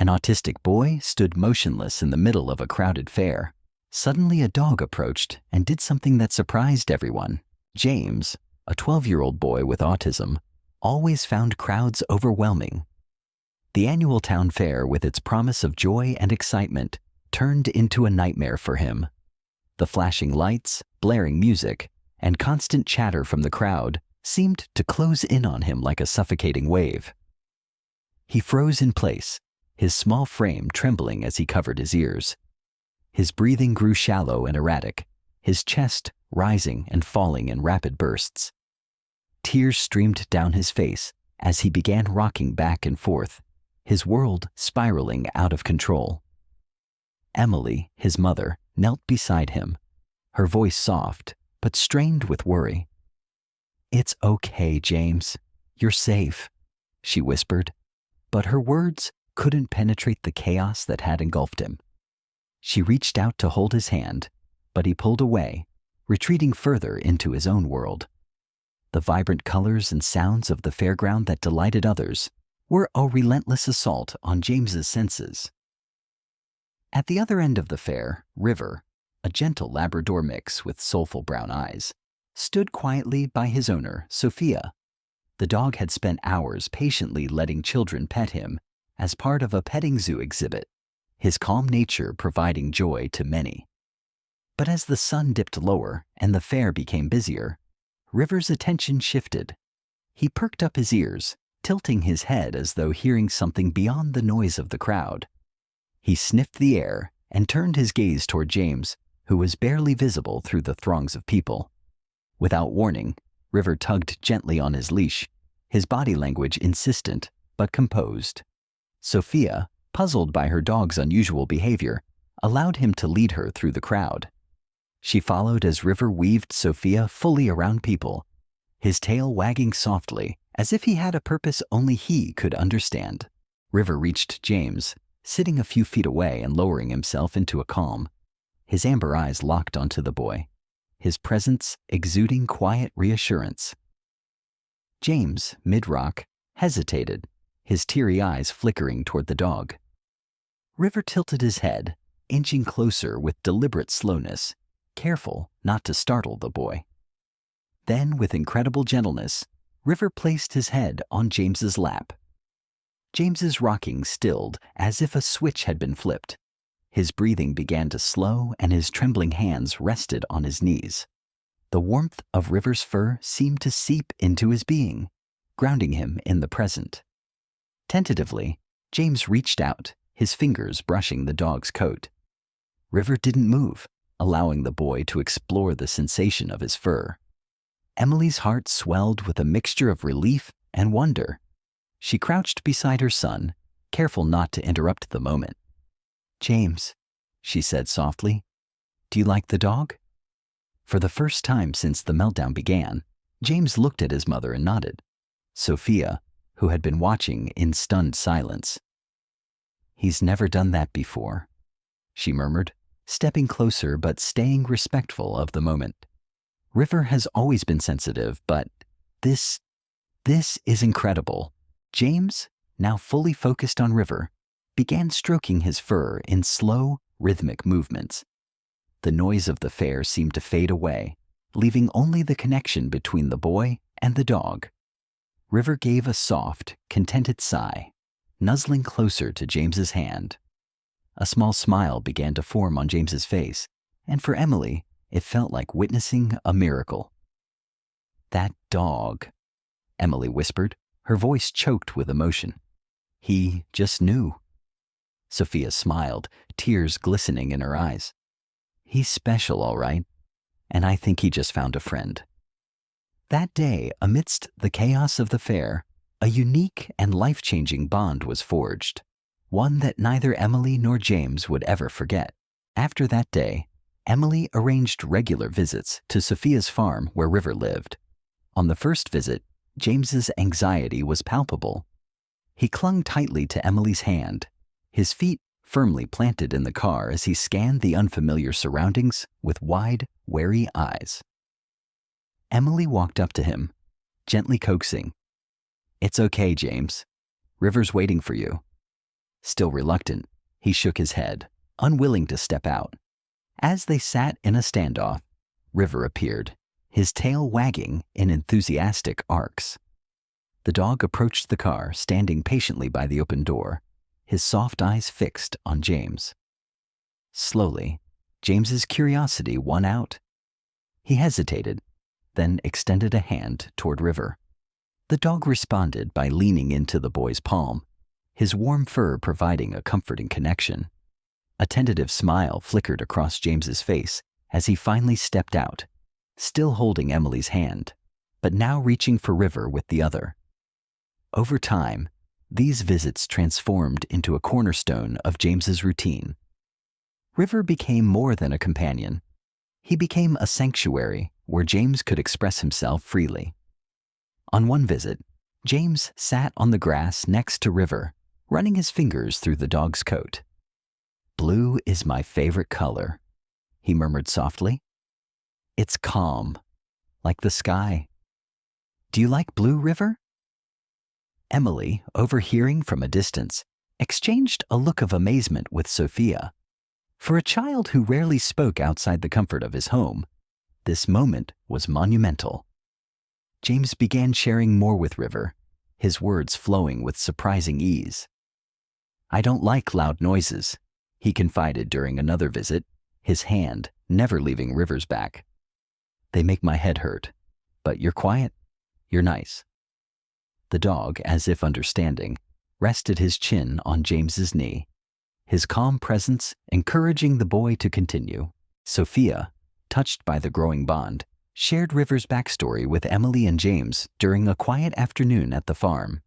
An autistic boy stood motionless in the middle of a crowded fair. Suddenly a dog approached and did something that surprised everyone. James, a 12-year-old boy with autism, always found crowds overwhelming. The annual town fair, with its promise of joy and excitement, turned into a nightmare for him. The flashing lights, blaring music, and constant chatter from the crowd seemed to close in on him like a suffocating wave. He froze in place, his small frame trembling as he covered his ears. His breathing grew shallow and erratic, his chest rising and falling in rapid bursts. Tears streamed down his face as he began rocking back and forth, his world spiraling out of control. Emily, his mother, knelt beside him, her voice soft but strained with worry. "It's okay, James. You're safe," she whispered, but her words couldn't penetrate the chaos that had engulfed him. She reached out to hold his hand, but he pulled away, retreating further into his own world. The vibrant colors and sounds of the fairground that delighted others were a relentless assault on James's senses. At the other end of the fair, River, a gentle Labrador mix with soulful brown eyes, stood quietly by his owner, Sophia. The dog had spent hours patiently letting children pet him as part of a petting zoo exhibit, his calm nature providing joy to many. But as the sun dipped lower and the fair became busier, River's attention shifted. He perked up his ears, tilting his head as though hearing something beyond the noise of the crowd. He sniffed the air and turned his gaze toward James, who was barely visible through the throngs of people. Without warning, River tugged gently on his leash, his body language insistent but composed. Sophia, puzzled by her dog's unusual behavior, allowed him to lead her through the crowd. She followed as River weaved Sophia fully around people, his tail wagging softly as if he had a purpose only he could understand. River reached James, sitting a few feet away and lowering himself into a calm. His amber eyes locked onto the boy, his presence exuding quiet reassurance. James, mid-rock, hesitated, his teary eyes flickering toward the dog. River tilted his head, inching closer with deliberate slowness, careful not to startle the boy. Then, with incredible gentleness, River placed his head on James's lap. James's rocking stilled as if a switch had been flipped. His breathing began to slow and his trembling hands rested on his knees. The warmth of River's fur seemed to seep into his being, grounding him in the present. Tentatively, James reached out, his fingers brushing the dog's coat. River didn't move, allowing the boy to explore the sensation of his fur. Emily's heart swelled with a mixture of relief and wonder. She crouched beside her son, careful not to interrupt the moment. "James," she said softly, "do you like the dog?" For the first time since the meltdown began, James looked at his mother and nodded. Sophia, who had been watching in stunned silence. "He's never done that before," she murmured, stepping closer but staying respectful of the moment. "River has always been sensitive, but this is incredible." James, now fully focused on River, began stroking his fur in slow, rhythmic movements. The noise of the fair seemed to fade away, leaving only the connection between the boy and the dog. River gave a soft, contented sigh, nuzzling closer to James's hand. A small smile began to form on James's face, and for Emily, it felt like witnessing a miracle. "That dog," Emily whispered, her voice choked with emotion. "He just knew." Sophia smiled, tears glistening in her eyes. "He's special, all right, and I think he just found a friend." That day, amidst the chaos of the fair, a unique and life-changing bond was forged, one that neither Emily nor James would ever forget. After that day, Emily arranged regular visits to Sophia's farm where River lived. On the first visit, James's anxiety was palpable. He clung tightly to Emily's hand, his feet firmly planted in the car as he scanned the unfamiliar surroundings with wide, wary eyes. Emily walked up to him, gently coaxing. "It's okay, James. River's waiting for you." Still reluctant, he shook his head, unwilling to step out. As they sat in a standoff, River appeared, his tail wagging in enthusiastic arcs. The dog approached the car, standing patiently by the open door, his soft eyes fixed on James. Slowly, James's curiosity won out. He hesitated, then extended a hand toward River. The dog responded by leaning into the boy's palm, his warm fur providing a comforting connection. A tentative smile flickered across James's face as he finally stepped out, still holding Emily's hand, but now reaching for River with the other. Over time, these visits transformed into a cornerstone of James's routine. River became more than a companion. He became a sanctuary where James could express himself freely. On one visit, James sat on the grass next to River, running his fingers through the dog's coat. "Blue is my favorite color," he murmured softly. "It's calm, like the sky. Do you like blue, River?" Emily, overhearing from a distance, exchanged a look of amazement with Sophia. For a child who rarely spoke outside the comfort of his home, this moment was monumental. James began sharing more with River, his words flowing with surprising ease. "I don't like loud noises," he confided during another visit, his hand never leaving River's back. "They make my head hurt, but you're quiet, you're nice." The dog, as if understanding, rested his chin on James's knee, his calm presence encouraging the boy to continue. Sophia, touched by the growing bond, shared River's backstory with Emily and James during a quiet afternoon at the farm.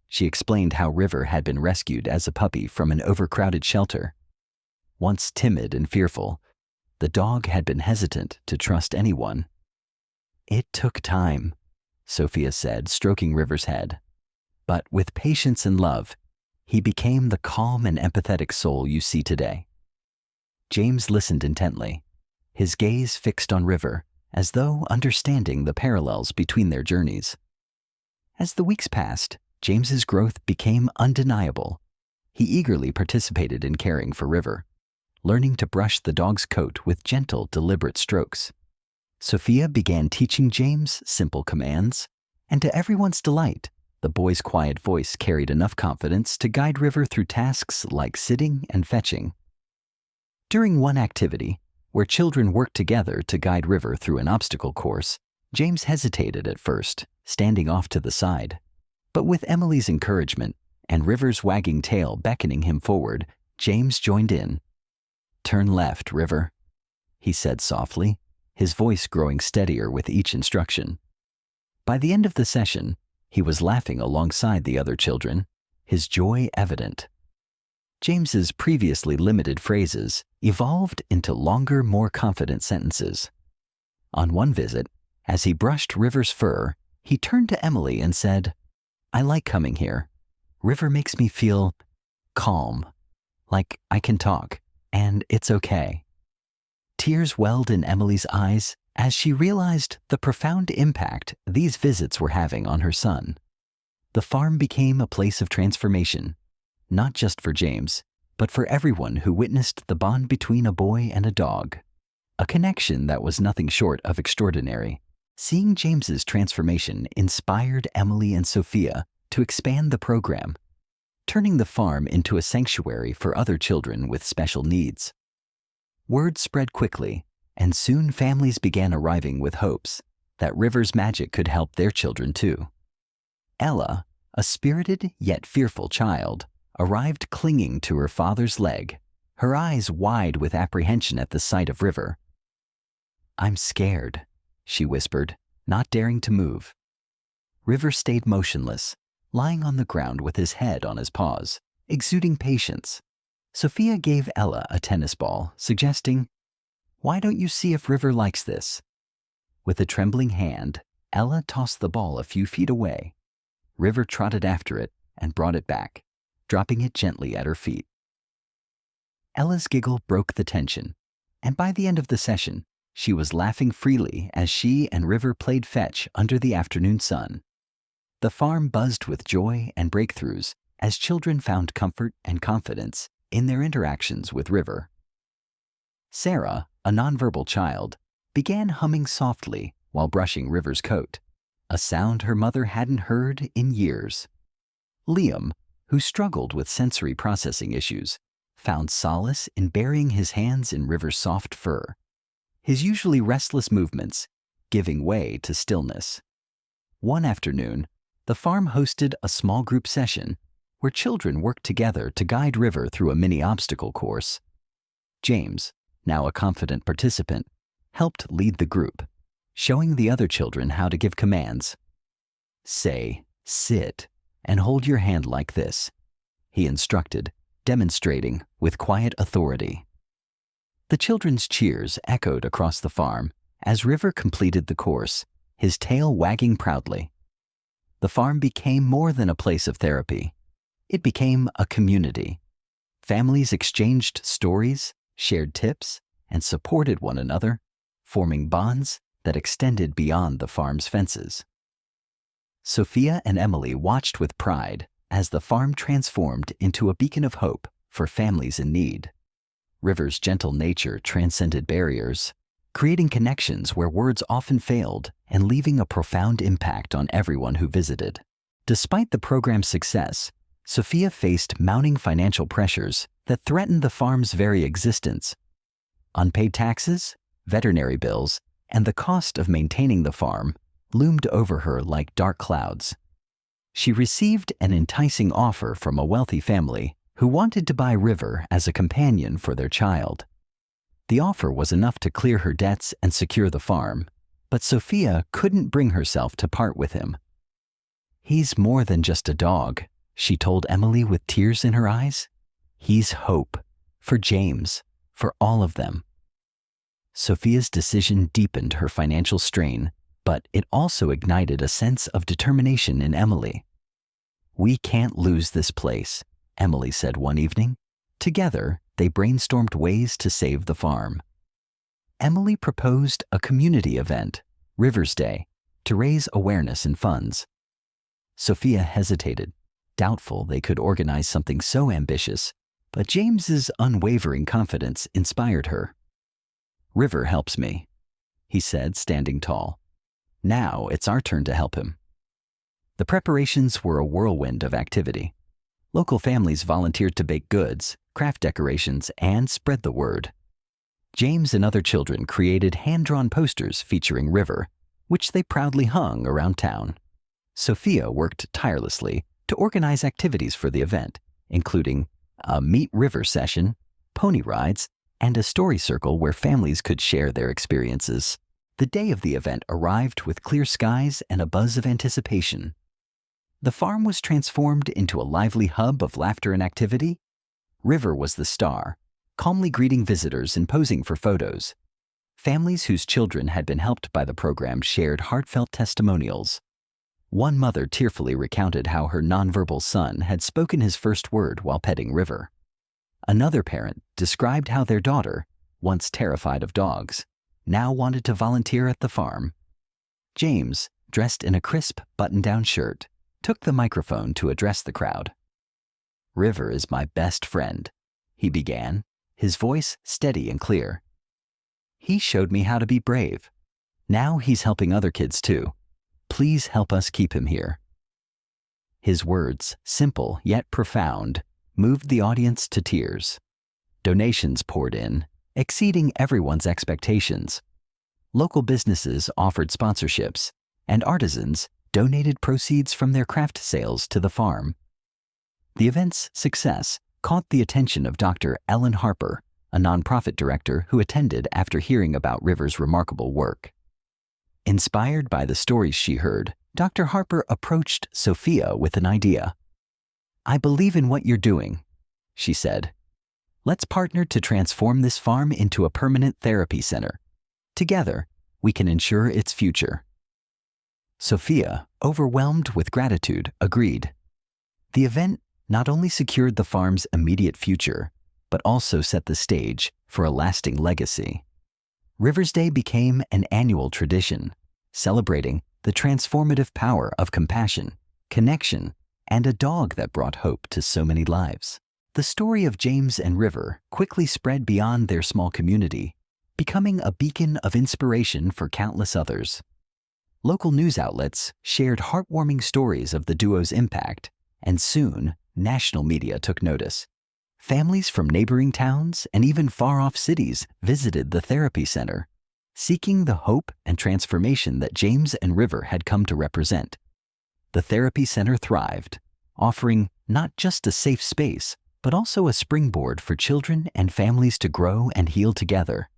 She explained how River had been rescued as a puppy from an overcrowded shelter. Once timid and fearful, the dog had been hesitant to trust anyone. "It took time," Sophia said, stroking River's head. "But with patience and love, he became the calm and empathetic soul you see today." James listened intently, his gaze fixed on River, as though understanding the parallels between their journeys. As the weeks passed, James's growth became undeniable. He eagerly participated in caring for River, learning to brush the dog's coat with gentle, deliberate strokes. Sophia began teaching James simple commands, and to everyone's delight, the boy's quiet voice carried enough confidence to guide River through tasks like sitting and fetching. During one activity, where children worked together to guide River through an obstacle course, James hesitated at first, standing off to the side. But with Emily's encouragement and River's wagging tail beckoning him forward, James joined in. "Turn left, River," he said softly, his voice growing steadier with each instruction. By the end of the session, he was laughing alongside the other children, his joy evident. James's previously limited phrases evolved into longer, more confident sentences. On one visit, as he brushed River's fur, he turned to Emily and said, "I like coming here. River makes me feel calm, like I can talk, and it's okay." Tears welled in Emily's eyes as she realized the profound impact these visits were having on her son. The farm became a place of transformation, not just for James, but for everyone who witnessed the bond between a boy and a dog. A connection that was nothing short of extraordinary. Seeing James's transformation inspired Emily and Sophia to expand the program, turning the farm into a sanctuary for other children with special needs. Word spread quickly, and soon families began arriving with hopes that River's magic could help their children too. Ella, a spirited yet fearful child, arrived clinging to her father's leg, her eyes wide with apprehension at the sight of River. "I'm scared," she whispered, not daring to move. River stayed motionless, lying on the ground with his head on his paws, exuding patience. Sophia gave Ella a tennis ball, suggesting, "Why don't you see if River likes this?" With a trembling hand, Ella tossed the ball a few feet away. River trotted after it and brought it back, dropping it gently at her feet. Ella's giggle broke the tension, and by the end of the session, she was laughing freely as she and River played fetch under the afternoon sun. The farm buzzed with joy and breakthroughs as children found comfort and confidence in their interactions with River. Sarah, a nonverbal child, began humming softly while brushing River's coat, a sound her mother hadn't heard in years. Liam, who struggled with sensory processing issues, found solace in burying his hands in River's soft fur, his usually restless movements giving way to stillness. One afternoon, the farm hosted a small group session where children worked together to guide River through a mini obstacle course. James, now a confident participant, helped lead the group, showing the other children how to give commands. "Say, sit, and hold your hand like this," he instructed, demonstrating with quiet authority. The children's cheers echoed across the farm as River completed the course, his tail wagging proudly. The farm became more than a place of therapy. It became a community. Families exchanged stories, shared tips, and supported one another, forming bonds that extended beyond the farm's fences. Sophia and Emily watched with pride as the farm transformed into a beacon of hope for families in need. River's gentle nature transcended barriers, creating connections where words often failed and leaving a profound impact on everyone who visited. Despite the program's success, Sophia faced mounting financial pressures that threatened the farm's very existence. Unpaid taxes, veterinary bills, and the cost of maintaining the farm loomed over her like dark clouds. She received an enticing offer from a wealthy family who wanted to buy River as a companion for their child. The offer was enough to clear her debts and secure the farm, but Sophia couldn't bring herself to part with him. "He's more than just a dog," she told Emily with tears in her eyes. "He's hope, for James, for all of them." Sophia's decision deepened her financial strain, but it also ignited a sense of determination in Emily. "We can't lose this place," Emily said one evening. Together, they brainstormed ways to save the farm. Emily proposed a community event, River's Day, to raise awareness and funds. Sophia hesitated, doubtful they could organize something so ambitious, but James's unwavering confidence inspired her. "River helps me," he said, standing tall. "Now it's our turn to help him." The preparations were a whirlwind of activity. Local families volunteered to bake goods, craft decorations, and spread the word. James and other children created hand-drawn posters featuring River, which they proudly hung around town. Sophia worked tirelessly to organize activities for the event, including a Meet River session, pony rides, and a story circle where families could share their experiences. The day of the event arrived with clear skies and a buzz of anticipation. The farm was transformed into a lively hub of laughter and activity. River was the star, calmly greeting visitors and posing for photos. Families whose children had been helped by the program shared heartfelt testimonials. One mother tearfully recounted how her nonverbal son had spoken his first word while petting River. Another parent described how their daughter, once terrified of dogs, now wanted to volunteer at the farm. James, dressed in a crisp button-down shirt, took the microphone to address the crowd. "River is my best friend," he began, his voice steady and clear. "He showed me how to be brave. Now he's helping other kids too. Please help us keep him here." His words, simple yet profound, moved the audience to tears. Donations poured in, exceeding everyone's expectations. Local businesses offered sponsorships, and artisans donated proceeds from their craft sales to the farm. The event's success caught the attention of Dr. Ellen Harper, a nonprofit director who attended after hearing about River's remarkable work. Inspired by the stories she heard, Dr. Harper approached Sophia with an idea. "I believe in what you're doing," she said. "Let's partner to transform this farm into a permanent therapy center. Together, we can ensure its future." Sophia, overwhelmed with gratitude, agreed. The event not only secured the farm's immediate future, but also set the stage for a lasting legacy. River's Day became an annual tradition, celebrating the transformative power of compassion, connection, and a dog that brought hope to so many lives. The story of James and River quickly spread beyond their small community, becoming a beacon of inspiration for countless others. Local news outlets shared heartwarming stories of the duo's impact, and soon, national media took notice. Families from neighboring towns and even far-off cities visited the therapy center, seeking the hope and transformation that James and River had come to represent. The therapy center thrived, offering not just a safe space, but also a springboard for children and families to grow and heal together.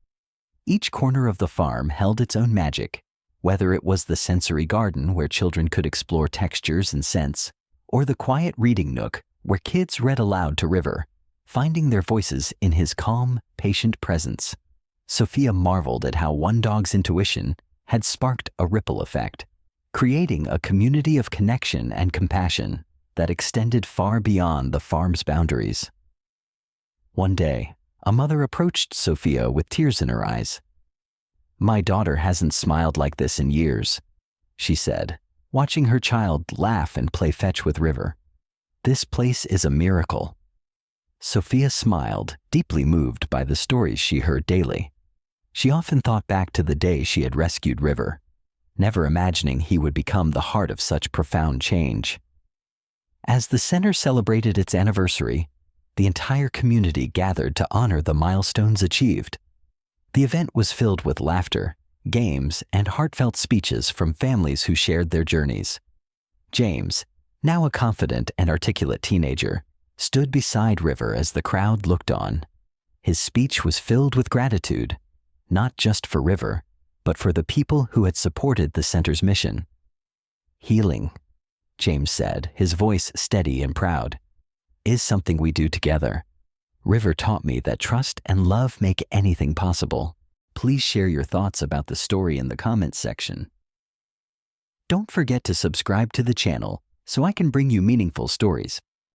Each corner of the farm held its own magic, whether it was the sensory garden where children could explore textures and scents, or the quiet reading nook where kids read aloud to River, finding their voices in his calm, patient presence. Sophia marveled at how one dog's intuition had sparked a ripple effect, creating a community of connection and compassion that extended far beyond the farm's boundaries. One day, a mother approached Sophia with tears in her eyes. "My daughter hasn't smiled like this in years," she said, watching her child laugh and play fetch with River. "This place is a miracle." Sophia smiled, deeply moved by the stories she heard daily. She often thought back to the day she had rescued River, never imagining he would become the heart of such profound change. As the center celebrated its anniversary, the entire community gathered to honor the milestones achieved. The event was filled with laughter, games, and heartfelt speeches from families who shared their journeys. James, now a confident and articulate teenager, stood beside River as the crowd looked on. His speech was filled with gratitude, not just for River, but for the people who had supported the center's mission. "Healing," James said, his voice steady and proud, "is something we do together. River taught me that trust and love make anything possible." Please share your thoughts about the story in the comments section. Don't forget to subscribe to the channel so I can bring you meaningful stories